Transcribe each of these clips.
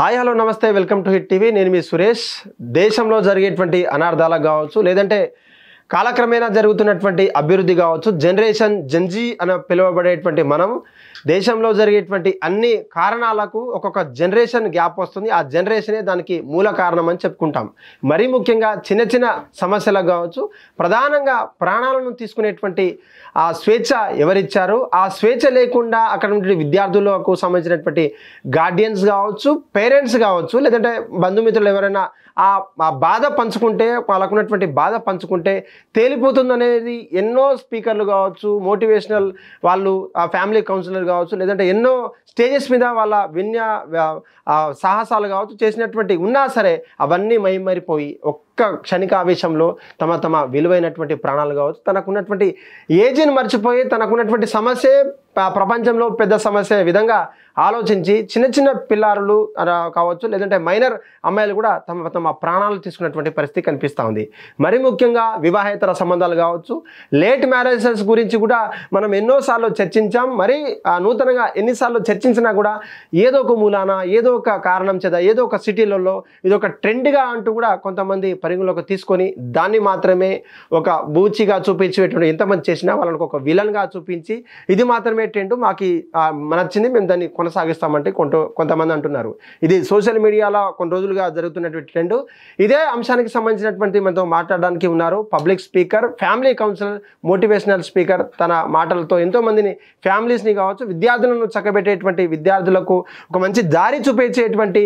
Hi hello నమస్తే welcome to hit TV నేను మీ సురేష్ దేశంలో జరిగేటువంటి అనార్థాలకు కావచ్చు లేదంటే కాలక్రమేణా జరుగుతున్నటువంటి అభివృద్ధి కావచ్చు జనరేషన్ జెన్జీ అని పిలువబడేటువంటి మనం దేశంలో జరిగేటువంటి అన్ని కారణాలకు ఒక్కొక్క జనరేషన్ గ్యాప్ వస్తుంది ఆ జనరేషనే దానికి మూల కారణం అని చెప్పుకుంటాం మరీ ముఖ్యంగా చిన్న చిన్న సమస్యలకు కావచ్చు ప్రధానంగా ప్రాణాలను తీసుకునేటువంటి ఆ స్వేచ్ఛ ఎవరిచ్చారు ఆ స్వేచ్ఛ లేకుండా అక్కడ ఉండే విద్యార్థులకు సంబంధించినటువంటి గార్డియన్స్ కావచ్చు పేరెంట్స్ కావచ్చు లేదంటే బంధుమిత్రులు ఎవరైనా ఆ బాధ పంచుకుంటే వాళ్ళకున్నటువంటి బాధ పంచుకుంటే తేలిపోతుంది అనేది ఎన్నో స్పీకర్లు కావచ్చు మోటివేషనల్ వాళ్ళు ఆ ఫ్యామిలీ కౌన్సిలర్ కావచ్చు లేదంటే ఎన్నో స్టేజెస్ మీద వాళ్ళ సాహసాలు కావచ్చు చేసినటువంటి ఉన్నా సరే అవన్నీ మైమరిపోయి ఒక్క క్షణికావేశంలో తమ విలువైనటువంటి ప్రాణాలు కావచ్చు తనకున్నటువంటి ఏజ్ని మర్చిపోయి తనకున్నటువంటి సమస్య ప్రపంచంలో పెద్ద సమస్య విధంగా ఆలోచించి చిన్న చిన్న పిల్లారులు కావచ్చు లేదంటే మైనర్ అమ్మాయిలు కూడా తమ ప్రాణాలు తీసుకున్నటువంటి పరిస్థితి కనిపిస్తూ ఉంది మరి ముఖ్యంగా వివాహేతర సంబంధాలు కావచ్చు లేట్ మ్యారేజెస్ గురించి కూడా మనం ఎన్నోసార్లు చర్చించాం మరి నూతనంగా ఎన్నిసార్లు చర్చించినా కూడా ఏదో ఒక మూలాన ఏదో ఒక కారణం చేత ఏదో ఒక సిటీలలో ఇది ఒక ట్రెండ్గా అంటూ కూడా కొంతమంది పరిగణలోకి తీసుకొని దాన్ని మాత్రమే ఒక బూచిగా చూపించేటువంటి ఎంతమంది చేసినా వాళ్ళకి ఒక విలన్గా చూపించి ఇది మాత్రమే ట్రెండ్ మాకు నచ్చింది మేము దాన్ని కొనసాగిస్తామంటే కొంతమంది అంటున్నారు ఇది సోషల్ మీడియాలో కొన్ని రోజులుగా జరుగుతున్నటువంటి ట్రెండ్ ఇదే అంశానికి సంబంధించినటువంటి మనతో మాట్లాడడానికి ఉన్నారు public speaker family counsellor motivational speaker తన మాటలతో ఎంతోమందిని ఫ్యామిలీస్ని కావచ్చు విద్యార్థులను చక్కబెట్టేటువంటి విద్యార్థులకు ఒక మంచి దారి చూపించేటువంటి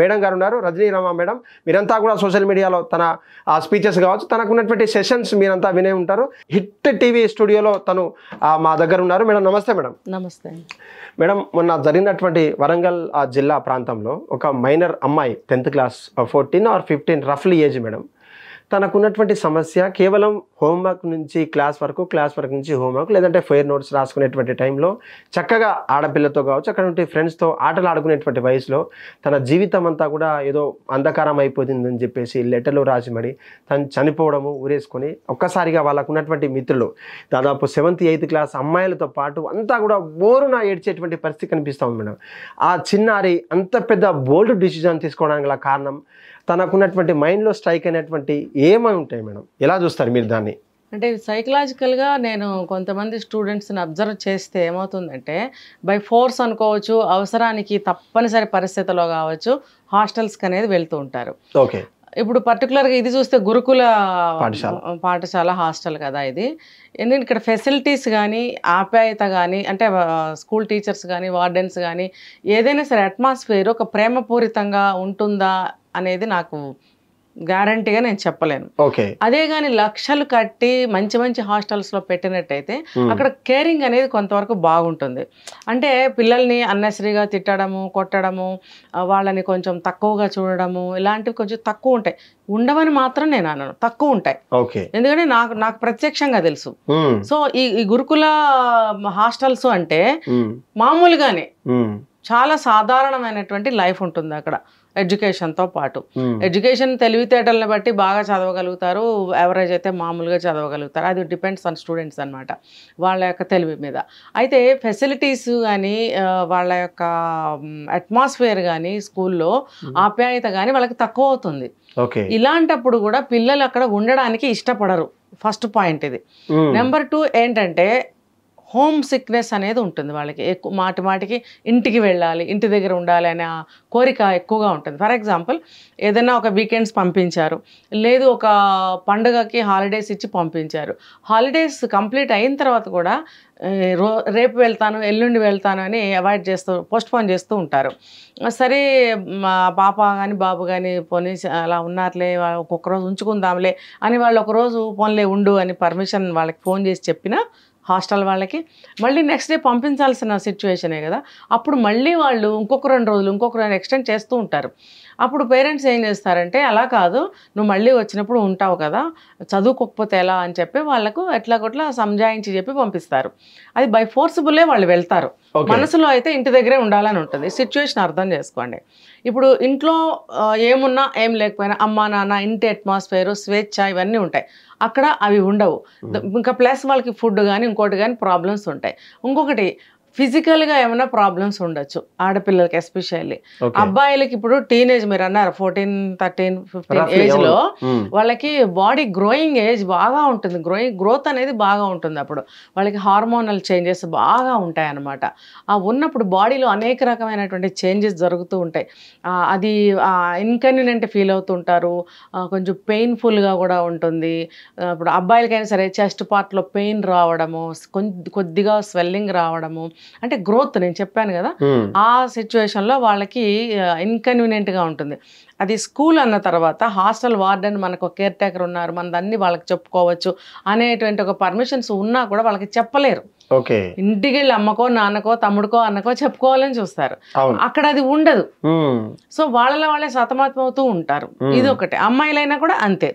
మేడం గారు ఉన్నారు రజనీ రమ మేడం మీరంతా కూడా సోషల్ మీడియాలో తన స్పీచెస్ కావచ్చు తనకు ఉన్నటువంటి సెషన్స్ మీరంతా వినే ఉంటారు హిట్ టీవీ స్టూడియోలో తను మా దగ్గర ఉన్నారు మేడం నమస్తే మేడం నమస్తే మేడం మొన్న జరిగినటువంటి వరంగల్ జిల్లా ప్రాంతంలో ఒక మైనర్ అమ్మాయి 10th క్లాస్ 14 or 15 రఫ్లీ ఏజ్ మేడం తనకున్నటువంటి సమస్య కేవలం హోంవర్క్ నుంచి క్లాస్ వరకు నుంచి హోంవర్క్ లేదంటే ఫెయిర్ నోట్స్ రాసుకునేటువంటి టైంలో చక్కగా ఆడపిల్లతో కావచ్చు అక్కడ ఉంటే ఫ్రెండ్స్తో ఆటలు ఆడుకునేటువంటి వయసులో తన జీవితం అంతా కూడా ఏదో అంధకారం అయిపోతుందని చెప్పేసి లెటర్లు రాసి మరి తను చనిపోవడము ఊరేసుకొని ఒక్కసారిగా వాళ్ళకు ఉన్నటువంటి మిత్రులు దాదాపు 7th 8th క్లాస్ అమ్మాయిలతో పాటు అంతా కూడా బోరున ఏడ్చేటువంటి పరిస్థితి కనిపిస్తూ ఉంది మేడం ఆ చిన్నారి అంత పెద్ద బోల్డ్ డిసిజన్ తీసుకోవడానికి గల కారణం తనకున్నటువంటి మైండ్లో స్ట్రైక్ అయినటువంటి ఏమై ఉంటాయి మేడం ఎలా చూస్తారు మీరు దాన్ని అంటే సైకలాజికల్గా నేను కొంతమంది స్టూడెంట్స్ని అబ్జర్వ్ చేస్తే ఏమవుతుందంటే బై ఫోర్స్ అనుకోవచ్చు అవసరానికి తప్పనిసరి పరిస్థితిలో కావచ్చు హాస్టల్స్కి అనేది వెళ్తూ ఉంటారు ఓకే ఇప్పుడు పర్టికులర్గా ఇది చూస్తే గురుకుల పాఠశాల హాస్టల్ కదా ఇది ఎందుకంటే ఇక్కడ ఫెసిలిటీస్ కానీ ఆప్యాయత కానీ అంటే స్కూల్ టీచర్స్ కానీ వార్డెన్స్ కానీ ఏదైనా సరే అట్మాస్ఫియర్ ఒక ప్రేమపూరితంగా ఉంటుందా అనేది నాకు గ్యారంటీగా నేను చెప్పలేను అదే కానీ లక్షలు కట్టి మంచి మంచి హాస్టల్స్లో పెట్టినట్టయితే అక్కడ కేరింగ్ అనేది కొంతవరకు బాగుంటుంది అంటే పిల్లల్ని అన్నెసరీగా తిట్టడము కొట్టడము వాళ్ళని కొంచెం తక్కువగా చూడడము ఇలాంటివి కొంచెం తక్కువ ఉంటాయి ఉండవని మాత్రం నేను అన్నాను తక్కువ ఉంటాయి ఎందుకంటే నాకు ప్రత్యక్షంగా తెలుసు సో ఈ గురుకుల హాస్టల్స్ అంటే మామూలుగానే చాలా సాధారణమైనటువంటి లైఫ్ ఉంటుంది అక్కడ ఎడ్యుకేషన్తో పాటు ఎడ్యుకేషన్ తెలివితేటలను బట్టి బాగా చదవగలుగుతారు యావరేజ్ అయితే మామూలుగా చదవగలుగుతారు అది డిపెండ్స్ ఆన్ స్టూడెంట్స్ అనమాట వాళ్ళ యొక్క తెలివి మీద అయితే ఫెసిలిటీస్ కానీ వాళ్ళ యొక్క అట్మాస్ఫియర్ కానీ స్కూల్లో ఆప్యాయత కానీ వాళ్ళకి తక్కువ అవుతుంది ఇలాంటప్పుడు కూడా పిల్లలు అక్కడ ఉండడానికి ఇష్టపడరు ఫస్ట్ పాయింట్ ఇది నెంబర్ 2 ఏంటంటే హోమ్ సిక్నెస్ అనేది ఉంటుంది వాళ్ళకి ఎక్కువ మాటికి ఇంటికి వెళ్ళాలి ఇంటి దగ్గర ఉండాలి అనే కోరిక ఎక్కువగా ఉంటుంది ఫర్ ఎగ్జాంపుల్ ఏదైనా ఒక వీకెండ్స్ పంపించారు లేదు ఒక పండుగకి హాలిడేస్ ఇచ్చి పంపించారు హాలిడేస్ కంప్లీట్ అయిన తర్వాత కూడా రేపు వెళ్తాను ఎల్లుండి వెళ్తాను అని అవాయిడ్ చేస్తూ పోస్ట్పోన్ చేస్తూ ఉంటారు సరే మా పాప కానీ బాబు కానీ పోనీ అలా ఉన్నారులే ఒక్కొక్క రోజు ఉంచుకుందాంలే అని వాళ్ళు ఒకరోజు పోన్లే ఉండు అని పర్మిషన్ వాళ్ళకి ఫోన్ చేసి చెప్పినా హాస్టల్ వాళ్ళకి మళ్ళీ నెక్స్ట్ డే పంపించాల్సిన సిచ్యువేషనే కదా అప్పుడు మళ్ళీ వాళ్ళు ఇంకొక 2 రోజులు ఎక్స్టెండ్ చేస్తూ ఉంటారు అప్పుడు పేరెంట్స్ ఏం చేస్తారంటే అలా కాదు నువ్వు మళ్ళీ వచ్చినప్పుడు ఉంటావు కదా చదువుకోకపోతే ఎలా అని చెప్పి వాళ్ళకు ఎట్లాగొట్లా సంజాయించి చెప్పి పంపిస్తారు అది బై ఫోర్సిబుల్లే వాళ్ళు వెళ్తారు మనసులో అయితే ఇంటి దగ్గరే ఉండాలని ఉంటుంది సిచ్యువేషన్ అర్థం చేసుకోండి ఇప్పుడు ఇంట్లో ఏమున్నా ఏం లేకపోయినా అమ్మా నాన్న ఇంటి అట్మాస్ఫియర్ స్వేచ్ఛ ఇవన్నీ ఉంటాయి అక్కడ అవి ఉండవు ఇంకా ప్లస్ వాళ్ళకి ఫుడ్ కానీ ఇంకోటి కానీ ప్రాబ్లమ్స్ ఉంటాయి ఇంకొకటి ఫిజికల్గా ఏమైనా ప్రాబ్లమ్స్ ఉండొచ్చు ఆడపిల్లలకి ఎస్పెషల్లీ. అబ్బాయిలకి ఇప్పుడు టీనేజ్ మీరు అన్నారు 14, 13, 15 ఏజ్లో వాళ్ళకి బాడీ గ్రోయింగ్ ఏజ్ బాగా ఉంటుంది, గ్రోత్ అనేది బాగా ఉంటుంది. అప్పుడు వాళ్ళకి హార్మోనల్ చేంజెస్ బాగా ఉంటాయి అన్నమాట. ఆ ఉన్నప్పుడు బాడీలో అనేక రకమైనటువంటి చేంజెస్ జరుగుతూ ఉంటాయి. అది ఇన్కన్వీనియంట్ ఫీల్ అవుతుంటారు, కొంచెం పెయిన్ఫుల్గా కూడా ఉంటుంది. ఇప్పుడు అబ్బాయిలకైనా సరే చెస్ట్ పార్ట్లో పెయిన్ రావడము, కొద్దిగా స్వెల్లింగ్ రావడము, అంటే గ్రోత్ నేను చెప్పాను కదా, ఆ సిచ్యువేషన్లో వాళ్ళకి ఇన్కన్వీనియంట్గా ఉంటుంది. అది స్కూల్ అన్న తర్వాత హాస్టల్ వార్డెన్ మనకు కేర్ టేకర్ ఉన్నారు, మనదన్నీ వాళ్ళకి చెప్పుకోవచ్చు అనేటువంటి ఒక పర్మిషన్స్ ఉన్నా కూడా వాళ్ళకి చెప్పలేరు. ఇంటికి వెళ్ళి అమ్మకో నాన్నకో తమ్ముడికో అన్నకో చెప్పుకోవాలని చూస్తారు, అక్కడ అది ఉండదు. సో వాళ్ళే సతమతం అవుతూ ఉంటారు. ఇది ఒకటి. అమ్మాయిలైనా కూడా అంతే.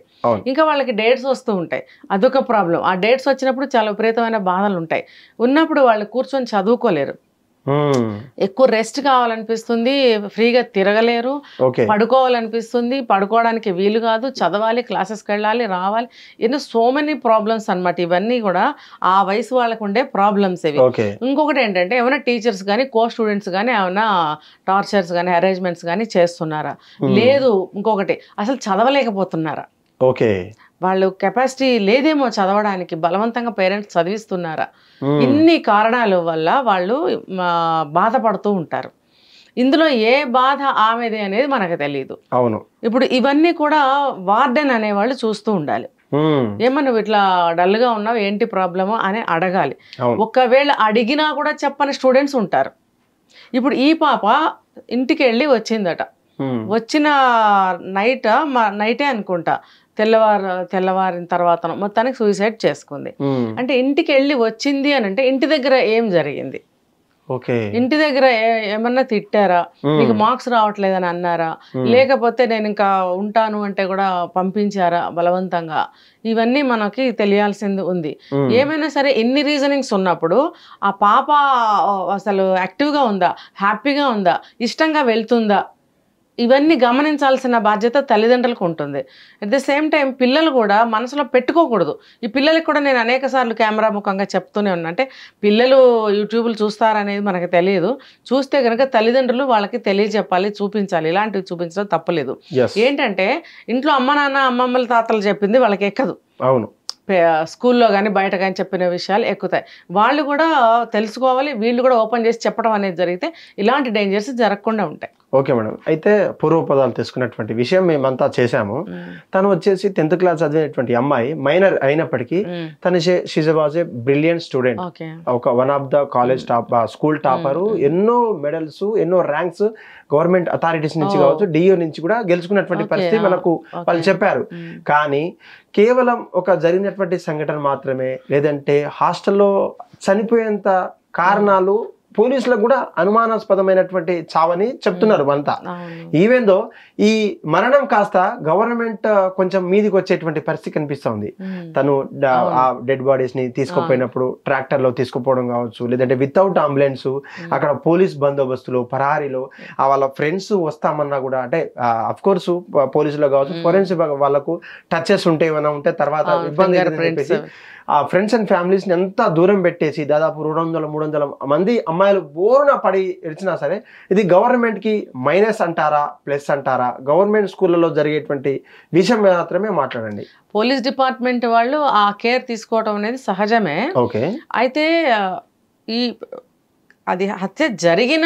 ఇంకా వాళ్ళకి డేట్స్ వస్తూ ఉంటాయి, అదొక ప్రాబ్లం. ఆ డేట్స్ వచ్చినప్పుడు చాలా విపరీతమైన బాధలు ఉంటాయి. ఉన్నప్పుడు వాళ్ళు కూర్చొని చదువుకోలేరు, ఎక్కువ రెస్ట్ కావాలనిపిస్తుంది, ఫ్రీగా తిరగలేరు, పడుకోవాలనిపిస్తుంది, పడుకోవడానికి వీలు కాదు, చదవాలి, క్లాసెస్కి వెళ్ళాలి, రావాలి, సో మెనీ ప్రాబ్లమ్స్ అనమాట. ఇవన్నీ కూడా ఆ వయసు వాళ్ళకు ఉండే ప్రాబ్లమ్స్ ఇవి. ఇంకొకటి ఏంటంటే ఏమైనా టీచర్స్ కానీ కో స్టూడెంట్స్ కానీ ఏమైనా టార్చర్స్ కానీ అరేంజ్మెంట్స్ కానీ చేస్తున్నారా, లేదు ఇంకొకటి అసలు చదవలేకపోతున్నారా, వాళ్ళు కెపాసిటీ లేదేమో చదవడానికి, బలవంతంగా పేరెంట్స్ చదివిస్తున్నారా, ఇన్ని కారణాల వల్ల వాళ్ళు బాధపడుతూ ఉంటారు. ఇందులో ఏ బాధ ఆమెది అనేది మనకు తెలియదు. అవును. ఇప్పుడు ఇవన్నీ కూడా వార్డెన్ అనేవాళ్ళు చూస్తూ ఉండాలి. ఏమన్నా నువ్వు ఇట్లా డల్గా ఉన్నావు, ఏంటి ప్రాబ్లము అని అడగాలి. ఒకవేళ అడిగినా కూడా చెప్పని స్టూడెంట్స్ ఉంటారు. ఇప్పుడు ఈ పాప ఇంటికి వెళ్ళి వచ్చిందట, వచ్చిన నైటే అనుకుంటా, తెల్లవారిన తర్వాత మొత్తానికి సూసైడ్ చేసుకుంది. అంటే ఇంటికి వెళ్ళి వచ్చింది అని అంటే ఇంటి దగ్గర ఏం జరిగింది, ఇంటి దగ్గర ఏమన్నా తిట్టారా, నీకు మార్క్స్ రావట్లేదని అన్నారా, లేకపోతే నేను ఇంకా ఉంటాను అంటే కూడా పంపించారా బలవంతంగా, ఇవన్నీ మనకి తెలియాల్సింది ఉంది. ఏమైనా సరే ఎన్ని రీజనింగ్స్ ఉన్నప్పుడు ఆ పాప అసలు యాక్టివ్గా ఉందా, హ్యాపీగా ఉందా, ఇష్టంగా వెళ్తుందా, ఇవన్నీ గమనించాల్సిన బాధ్యత తల్లిదండ్రులకు ఉంటుంది. అట్ ద సేమ్ టైం పిల్లలు కూడా మనసులో పెట్టుకోకూడదు. ఈ పిల్లలకి కూడా నేను అనేక సార్లు కెమెరా ముఖంగా చెప్తూనే ఉన్నా, అంటే పిల్లలు యూట్యూబ్లు చూస్తారనేది మనకు తెలియదు, చూస్తే కనుక తల్లిదండ్రులు వాళ్ళకి తెలియజెప్పాలి, చూపించాలి, ఇలాంటివి చూపించడం తప్పలేదు. ఏంటంటే ఇంట్లో అమ్మ నాన్న అమ్మమ్మల తాతలు చెప్పింది వాళ్ళకి ఎక్కదు. అవును. స్కూల్లో కానీ బయట కానీ చెప్పిన విషయాలు ఎక్కుతాయి, వాళ్ళు కూడా తెలుసుకోవాలి, వీళ్ళు కూడా ఓపెన్ చేసి చెప్పడం అనేది జరిగితే ఇలాంటి డేంజర్స్ జరగకుండా ఉంటాయి. Okay madam. అయితే పూర్వపదాలు తీసుకున్నటువంటి విషయం మేమంతా చేశాము. తను వచ్చేసి 10th క్లాస్ చదివినటువంటి అమ్మాయి, మైనర్ అయినప్పటికీ తను was a brilliant student, one of the college top, school topper, ఎన్నో మెడల్స్, ఎన్నో ర్యాంక్స్ గవర్నమెంట్ అథారిటీస్ నుంచి కావచ్చు, డిఓ నుంచి కూడా గెలుచుకున్నటువంటి పరిస్థితి మనకు వాళ్ళు చెప్పారు. కానీ కేవలం ఒక జరిగినటువంటి సంఘటన మాత్రమే, లేదంటే హాస్టల్లో చనిపోయేంత కారణాలు పోలీసులకు కూడా అనుమానాస్పదమైనటువంటి చావని చెప్తున్నారు అంతా. ఈవెన్ దో ఈ మరణం కాస్త గవర్నమెంట్ కొంచెం మీదికి వచ్చేటువంటి పరిస్థితి కనిపిస్తుంది. తను ఆ డెడ్ బాడీస్ ని తీసుకుపోయినప్పుడు ట్రాక్టర్ లో తీసుకుపోవడం కావచ్చు, లేదంటే వితౌట్ అంబులెన్స్ అక్కడ పోలీస్ బందోబస్తులో పరారీలో వాళ్ళ ఫ్రెండ్స్ వస్తామన్నా కూడా, అంటే అఫ్ కోర్స్ పోలీసులో కావచ్చు, ఫోరెన్సిక్ వాళ్ళకు టచెస్ ఉంటే ఏమైనా ఉంటే తర్వాత ఇబ్బంది చెప్పేసి ఆ ఫ్రెండ్స్ అండ్ ఫ్యామిలీస్ ని ఎంత దూరం పెట్టేసి దాదాపు 200-300 మంది అమ్మాయిలు బోరున పడి ఏడ్చినా సరే ఇది గవర్నమెంట్ కి మైనస్ అంటారా, ప్లస్ అంటారా? గవర్నమెంట్ స్కూళ్ళలో జరిగేటువంటి విషయం మాత్రమే మాట్లాడండి. పోలీస్ డిపార్ట్మెంట్ వాళ్ళు ఆ కేర్ తీసుకోవడం అనేది సహజమే. ఓకే. అయితే ఈ అది హత్య జరిగిన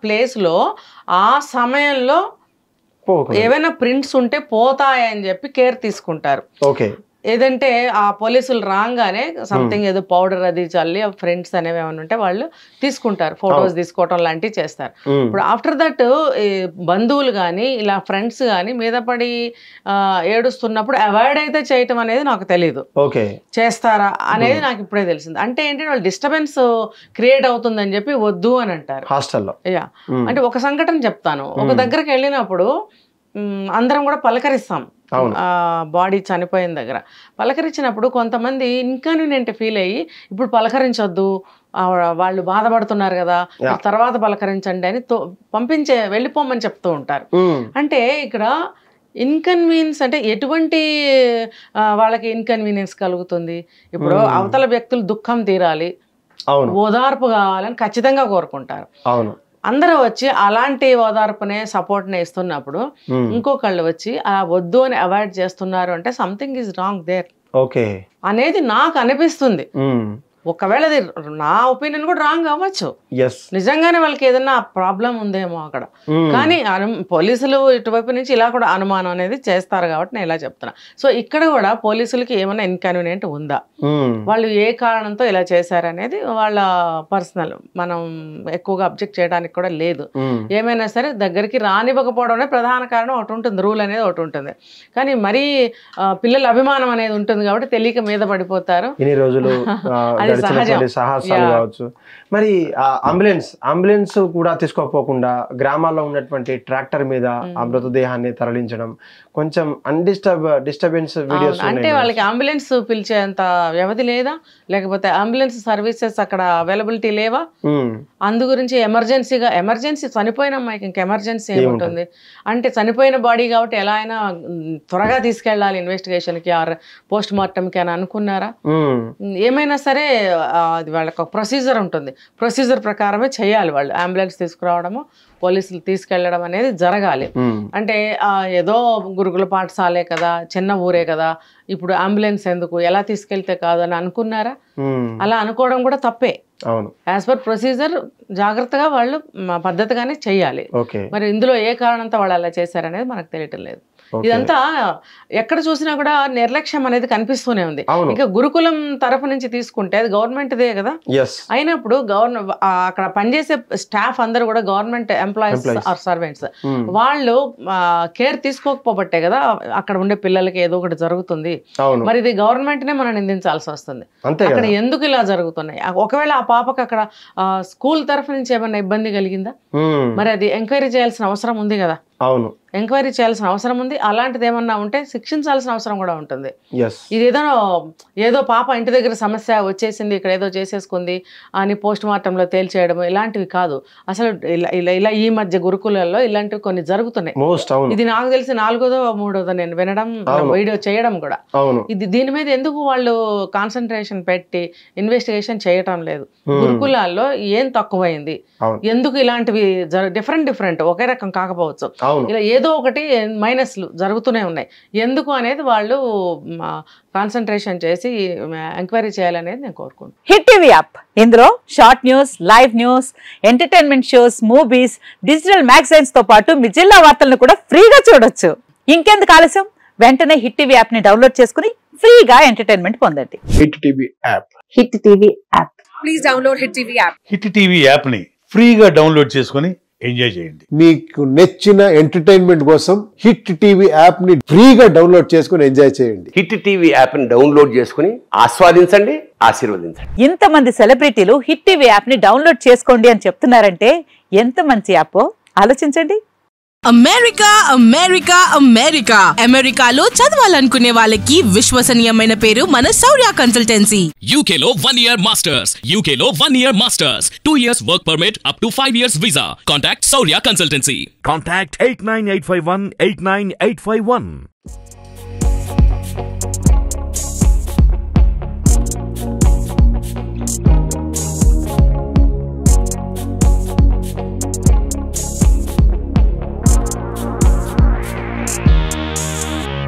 ప్లేస్ లో ఆ సమయంలో ఏవైనా ప్రింట్స్ ఉంటే పోతాయని చెప్పి కేర్ తీసుకుంటారు. ఓకే. ఏదంటే ఆ పోలీసులు రాగానే సంథింగ్ ఏదో పౌడర్ అది చల్లి ఫ్రెండ్స్ అనేవి ఏమైనా ఉంటే వాళ్ళు తీసుకుంటారు, ఫొటోస్ తీసుకోవటం లాంటివి చేస్తారు. ఇప్పుడు ఆఫ్టర్ దట్ బంధువులు కానీ ఇలా ఫ్రెండ్స్ కానీ మీద పడి ఏడుస్తున్నప్పుడు అవాయిడ్ అయితే చేయటం అనేది నాకు తెలియదు. చేస్తారా అనేది నాకు ఇప్పుడే తెలిసింది. అంటే ఏంటంటే వాళ్ళు డిస్టర్బెన్స్ క్రియేట్ అవుతుందని చెప్పి వద్దు అని అంటారు హాస్టల్లో. అంటే ఒక సంఘటన చెప్తాను. ఒక దగ్గరికి వెళ్ళినప్పుడు అందరం కూడా పలకరిస్తాం, బాడీ చనిపోయిన దగ్గర పలకరించినప్పుడు కొంతమంది ఇన్కన్వీనియంట్ ఫీల్ అయ్యి ఇప్పుడు పలకరించొద్దు, వాళ్ళు బాధపడుతున్నారు కదా, తర్వాత పలకరించండి అని వెళ్ళిపోమని చెప్తూ ఉంటారు. అంటే ఇక్కడ ఇన్కన్వీనియన్స్ అంటే ఎటువంటి వాళ్ళకి ఇన్కన్వీనియన్స్ కలుగుతుంది? ఇప్పుడు అవతల వ్యక్తులు దుఃఖం తీరాలి, అవును ఓదార్పు కావాలని ఖచ్చితంగా కోరుకుంటారు. అవును అందరూ వచ్చి అలాంటి ఓదార్పునే సపోర్ట్నే ఇస్తున్నప్పుడు ఇంకొకళ్ళు వచ్చి వద్దు అని అవాయిడ్ చేస్తున్నారు అంటే something is wrong there okay అనేది నాకు అనిపిస్తుంది. ఒకవేళ అది నా ఒపీనియన్ కూడా రాంగ్ అవ్వచ్చు, నిజంగానే వాళ్ళకి ఏదైనా ప్రాబ్లం ఉందేమో అక్కడ. కానీ పోలీసులు ఇటువైపు నుంచి ఇలా కూడా అనుమానం అనేది చేస్తారు కాబట్టి నేను ఇలా చెప్తున్నా. సో ఇక్కడ కూడా పోలీసులకి ఏమైనా ఇన్కన్వీనియంట్ ఉందా, వాళ్ళు ఏ కారణంతో ఇలా చేశారనేది వాళ్ళ పర్సనల్, మనం ఎక్కువగా అబ్జెక్ట్ చేయడానికి కూడా లేదు. ఏమైనా సరే దగ్గరికి రానివ్వకపోవడం అనేది ప్రధాన కారణం ఒకటి ఉంటుంది, రూల్ అనేది ఒకటి ఉంటుంది. కానీ మరీ పిల్లల అభిమానం అనేది ఉంటుంది కాబట్టి తెలియక మీద పడిపోతారు. సాహసాలు కావచ్చు. మరి అంబులెన్స్ కూడా తీసుకోపోకుండా గ్రామాల్లో ఉన్నటువంటి ట్రాక్టర్ మీద ఆ మృతదేహాన్ని తరలించడం కొంచెం డిస్టర్బెన్స్ వీడియోస్ అంటే వాళ్ళకి అంబులెన్స్ పిలిచేంత వ్యవధి లేదా, లేకపోతే అంబులెన్స్ సర్వీసెస్ అక్కడ అవైలబిలిటీ లేవా? అందు గురించి ఎమర్జెన్సీ చనిపోయిన అమ్మాయికి ఇంకా ఎమర్జెన్సీ ఏముంటుంది అంటే చనిపోయిన బాడీ కాబట్టి ఎలా అయినా త్వరగా తీసుకెళ్ళాలి ఇన్వెస్టిగేషన్కి ఆర్ పోస్ట్ మార్టంకి అని అనుకున్నారా? ఏమైనా సరే అది వాళ్ళకి ఒక ప్రొసీజర్ ఉంటుంది, ప్రొసీజర్ ప్రకారమే చేయాలి. వాళ్ళు అంబులెన్స్ తీసుకురావడము, పోలీసులు తీసుకెళ్లడం అనేది జరగాలి. అంటే ఏదో గురుకుల పాఠశాలే కదా, చిన్న ఊరే కదా, ఇప్పుడు అంబులెన్స్ ఎందుకు, ఎలా తీసుకెళ్తే కాదు అని అనుకున్నారా? అలా అనుకోవడం కూడా తప్పే. యాజ్ పర్ ప్రొసీజర్ జాగ్రత్తగా వాళ్ళు పద్ధతిగానే చెయ్యాలి. మరి ఇందులో ఏ కారణంతో వాళ్ళు అలా చేశారనేది మనకు తెలియటం లేదు. ఇదంతా ఎక్కడ చూసినా కూడా నిర్లక్ష్యం అనేది కనిపిస్తూనే ఉంది. ఇంకా గురుకులం తరఫు నుంచి తీసుకుంటే అది గవర్నమెంట్దే కదా, అయినప్పుడు అక్కడ పనిచేసే స్టాఫ్ అందరూ కూడా గవర్నమెంట్ ఎంప్లాయీస్ ఆర్ సర్వెంట్స్, వాళ్ళు కేర్ తీసుకోకపోబట్టే కదా అక్కడ ఉండే పిల్లలకి ఏదో ఒకటి జరుగుతుంది. మరి ఇది గవర్నమెంట్ నే మనం నిందించాల్సి వస్తుంది. అక్కడ ఎందుకు ఇలా జరుగుతున్నాయి? ఒకవేళ ఆ పాపకు అక్కడ స్కూల్ తరఫు నుంచి ఏమైనా ఇబ్బంది కలిగిందా? మరి అది ఎంక్వైరీ చేయాల్సిన అవసరం ఉంది కదా. ఎంక్వైరీ చేయాల్సిన అవసరం ఉంది. అలాంటిది ఏమన్నా ఉంటే శిక్షించాల్సిన అవసరం కూడా ఉంటుంది. ఇది ఏదో పాప ఇంటి దగ్గర సమస్య వచ్చేసింది, ఇక్కడ ఏదో చేసేసుకుంది అని పోస్ట్ మార్టంలో తేల్చేయడం ఇలాంటివి కాదు. అసలు ఇలా ఈ మధ్య గురుకులలో ఇలాంటివి కొన్ని జరుగుతున్నాయి. ఇది నాకు తెలిసి 4వ 3వ నేను వినడం, వీడియో చేయడం కూడా. దీని మీద ఎందుకు వాళ్ళు కాన్సన్ట్రేషన్ పెట్టి ఇన్వెస్టిగేషన్ చేయటం లేదు? గురుకులాల్లో ఏం తక్కువైంది, ఎందుకు ఇలాంటివి డిఫరెంట్ ఒకే రకం కాకపోవచ్చు, ఇలా ఏదో ఒకటి మైనస్లు జరుగుతూనే ఉన్నాయి, ఎందుకు అనేది వాళ్ళు కాన్సన్ట్రేషన్ చేసి ఎంక్వైరీ చేయాలనేది నేను కోరుకుంటున్నాను. హిట్ టీవీ యాప్, ఇందులో short news, live news, entertainment shows, movies, digital magazines తో పాటు మీ జిల్లా వార్తలను కూడా ఫ్రీగా చూడొచ్చు. ఇంకెందుకు ఆలస్యం, వెంటనే హిట్ టీవీ యాప్ ని డౌన్లోడ్ చేసుకుని ఫ్రీగా ఎంటర్టైన్మెంట్ పొందండి. Hit TV app, hit TV app, please download hit TV app. Hit TV app ని ఫ్రీగా డౌన్లోడ్ చేసుకుని ఎంజాయ్ చేయండి. మీకు నచ్చిన ఎంటర్టైన్మెంట్ కోసం హిట్ టీవీ యాప్ ని ఫ్రీగా డౌన్లోడ్ చేసుకుని ఎంజాయ్ చేయండి. హిట్ టీవీ యాప్ ని డౌన్లోడ్ చేసుకుని ఆస్వాదించండి, ఆశీర్వదించండి. ఇంతమంది సెలబ్రిటీలు హిట్ టీవీ యాప్ ని డౌన్లోడ్ చేసుకోండి అని చెప్తున్నారంటే ఎంత మంచి యాప్ ఆలోచించండి. అమెరికా అమెరికాలో చదవాలనుకునే వాళ్ళకి విశ్వసనీయమైన పేరు మన శౌర్య కన్సల్టెన్సీ. UK లో 1 year masters, UK లో 1 year masters, 2 years work permit up to 5 years visa. Contact Shaurya Consultancy. Contact 89851 89851.